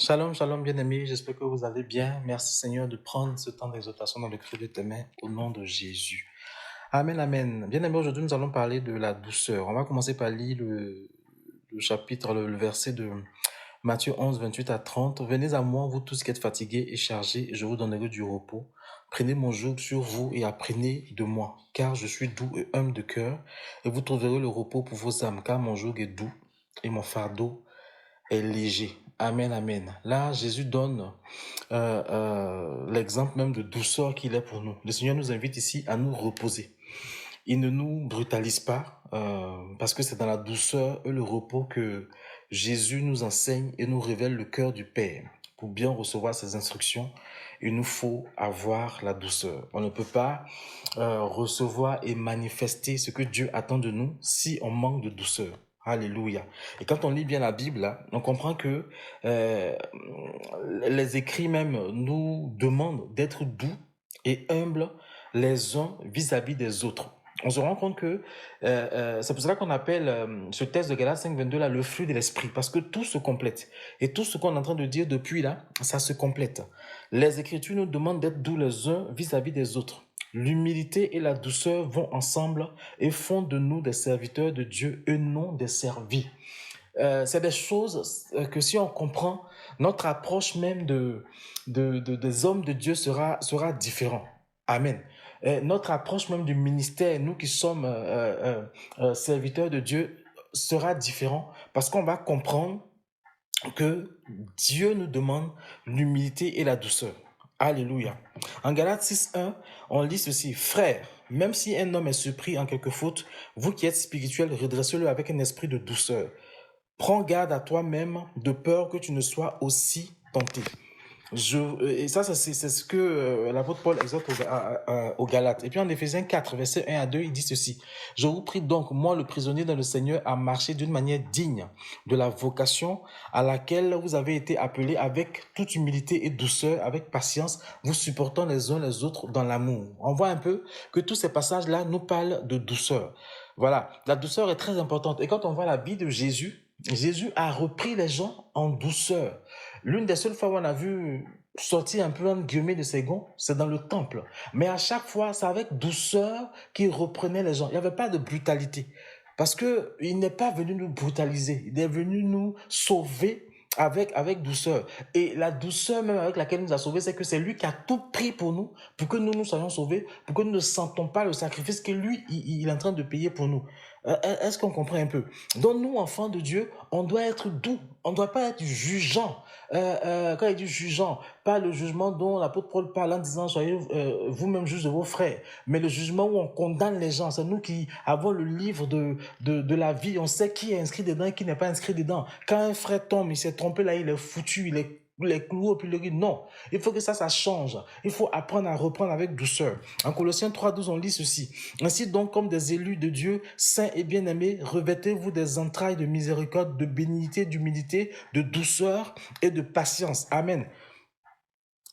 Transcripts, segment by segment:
Shalom, shalom, bien-aimés. J'espère que vous allez bien. Merci, Seigneur, de prendre ce temps d'exhortation dans le creux de tes mains au nom de Jésus. Amen, amen. Bien-aimés, aujourd'hui, nous allons parler de la douceur. On va commencer par lire le chapitre, le verset de Matthieu 11, 28 à 30. Venez à moi, vous tous qui êtes fatigués et chargés, et je vous donnerai du repos. Prenez mon joug sur vous et apprenez de moi, car je suis doux et humble de cœur, et vous trouverez le repos pour vos âmes, car mon joug est doux et mon fardeau est léger. Amen, amen. Là, Jésus donne l'exemple même de douceur qu'il est pour nous. Le Seigneur nous invite ici à nous reposer. Il ne nous brutalise pas parce que c'est dans la douceur et le repos que Jésus nous enseigne et nous révèle le cœur du Père. Pour bien recevoir ses instructions, il nous faut avoir la douceur. On ne peut pas recevoir et manifester ce que Dieu attend de nous si on manque de douceur. Alléluia. Et quand on lit bien la Bible, là, on comprend que les écrits même nous demandent d'être doux et humbles les uns vis-à-vis des autres. On se rend compte que c'est pour cela qu'on appelle ce texte de Galates 5.22 là le fruit de l'esprit, parce que tout se complète. Et tout ce qu'on est en train de dire depuis là, ça se complète. Les Écritures nous demandent d'être doux les uns vis-à-vis des autres. L'humilité et la douceur vont ensemble et font de nous des serviteurs de Dieu et non des servis. C'est des choses que si on comprend, notre approche même des hommes de Dieu sera différente. Amen. Notre approche même du ministère, nous qui sommes serviteurs de Dieu, sera différent parce qu'on va comprendre que Dieu nous demande l'humilité et la douceur. Alléluia. En Galates 6.1, on lit ceci. Frères, même si un homme est surpris en quelque faute, vous qui êtes spirituels, redressez-le avec un esprit de douceur. Prends garde à toi-même de peur que tu ne sois aussi tenté. Et ça, c'est ce que l'apôtre Paul exhorte aux Galates. Et puis en Éphésiens 4, versets 1 à 2, il dit ceci. Je vous prie donc, moi le prisonnier dans le Seigneur, à marcher d'une manière digne de la vocation à laquelle vous avez été appelés avec toute humilité et douceur, avec patience, vous supportant les uns les autres dans l'amour. On voit un peu que tous ces passages-là nous parlent de douceur. Voilà, la douceur est très importante. Et quand on voit la vie de Jésus, Jésus a repris les gens en douceur. L'une des seules fois où on a vu sortir un peu entre guillemets de ses gonds, c'est dans le temple. Mais à chaque fois, c'est avec douceur qu'il reprenait les gens. Il n'y avait pas de brutalité. Parce que il n'est pas venu nous brutaliser. Il est venu nous sauver avec douceur. Et la douceur même avec laquelle il nous a sauvés, c'est que c'est lui qui a tout pris pour nous nous soyons sauvés, pour que nous ne sentons pas le sacrifice que lui, il est en train de payer pour nous. Est-ce qu'on comprend un peu? Donc nous, enfants de Dieu, on doit être doux. On ne doit pas être jugeant. Quand il dit jugeant, pas le jugement dont l'apôtre Paul parle en disant soyez vous-même juges de vos frères, mais le jugement où on condamne les gens. C'est nous qui avons le livre de la vie. On sait qui est inscrit dedans et qui n'est pas inscrit dedans. Quand un frère tombe, il s'est trompé là, il est foutu, il est les clous au pilori. Non, il faut que ça change. Il faut apprendre à reprendre avec douceur. En Colossiens 3.12, on lit ceci. Ainsi donc, comme des élus de Dieu, saints et bien-aimés, revêtez-vous des entrailles de miséricorde, de bénignité, d'humilité, de douceur et de patience. Amen.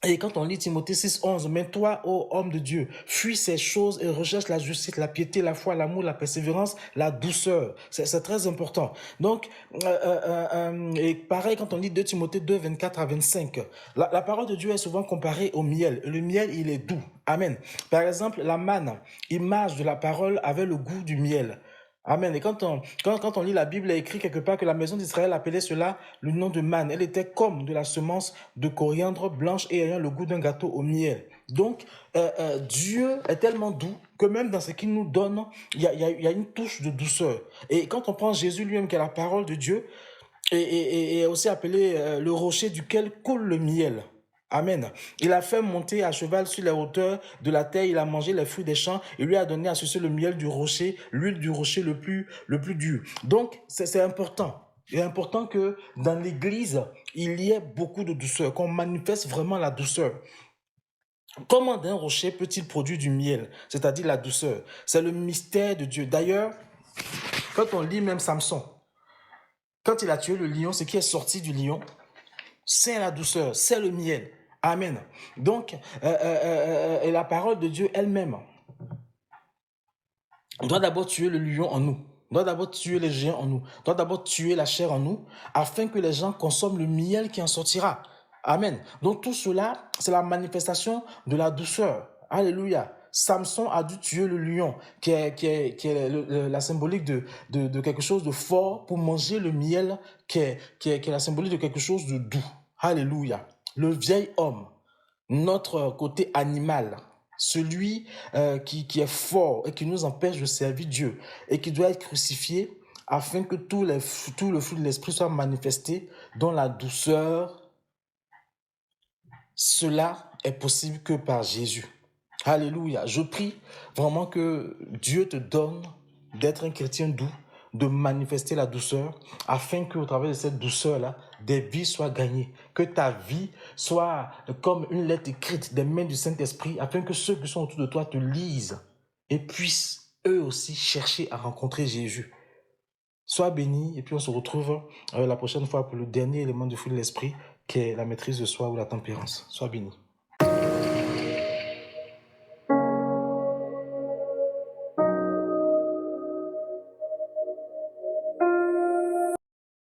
Et quand on lit Timothée 6.11, mais toi, ô homme de Dieu, fuis ces choses et recherche la justice, la piété, la foi, l'amour, la persévérance, la douceur. C'est très important. Donc, et pareil quand on lit 2 Timothée 2, 24 à 25, la parole de Dieu est souvent comparée au miel. Le miel, il est doux. Amen. Par exemple, la manne, image de la parole, avait le goût du miel. Amen. Et quand on lit la Bible, il est écrit quelque part que la maison d'Israël appelait cela le nom de manne. Elle était comme de la semence de coriandre blanche et ayant le goût d'un gâteau au miel. Donc, Dieu est tellement doux que même dans ce qu'il nous donne, il y a une touche de douceur. Et quand on prend Jésus lui-même, qui est la parole de Dieu, et aussi appelé le rocher duquel coule le miel. Amen. Il a fait monter à cheval sur les hauteurs de la terre, il a mangé les fruits des champs, il lui a donné à sucer le miel du rocher, l'huile du rocher le plus dur. Donc, c'est important. Il est important que dans l'église, il y ait beaucoup de douceur, qu'on manifeste vraiment la douceur. Comment d'un rocher peut-il produire du miel, c'est-à-dire la douceur? C'est le mystère de Dieu. D'ailleurs, quand on lit même Samson, quand il a tué le lion, ce qui est sorti du lion, c'est la douceur, c'est le miel. Amen. Donc, et la parole de Dieu elle-même doit d'abord tuer le lion en nous. On doit d'abord tuer les géants en nous. On doit d'abord tuer la chair en nous, afin que les gens consomment le miel qui en sortira. Amen. Donc tout cela, c'est la manifestation de la douceur. Alléluia. Samson a dû tuer le lion, qui est la symbolique de quelque chose de fort, pour manger le miel, qui est la symbolique de quelque chose de doux. Alléluia. Le vieil homme, notre côté animal, celui qui est fort et qui nous empêche de servir Dieu et qui doit être crucifié afin que tout le fruit de l'esprit soit manifesté dans la douceur. Cela est possible que par Jésus. Alléluia. Je prie vraiment que Dieu te donne d'être un chrétien doux, de manifester la douceur, afin qu'au travers de cette douceur-là, des vies soient gagnées. Que ta vie soit comme une lettre écrite des mains du Saint-Esprit, afin que ceux qui sont autour de toi te lisent et puissent eux aussi chercher à rencontrer Jésus. Sois béni, et puis on se retrouve la prochaine fois pour le dernier élément du fruit de l'esprit, qui est la maîtrise de soi ou la tempérance. Sois béni.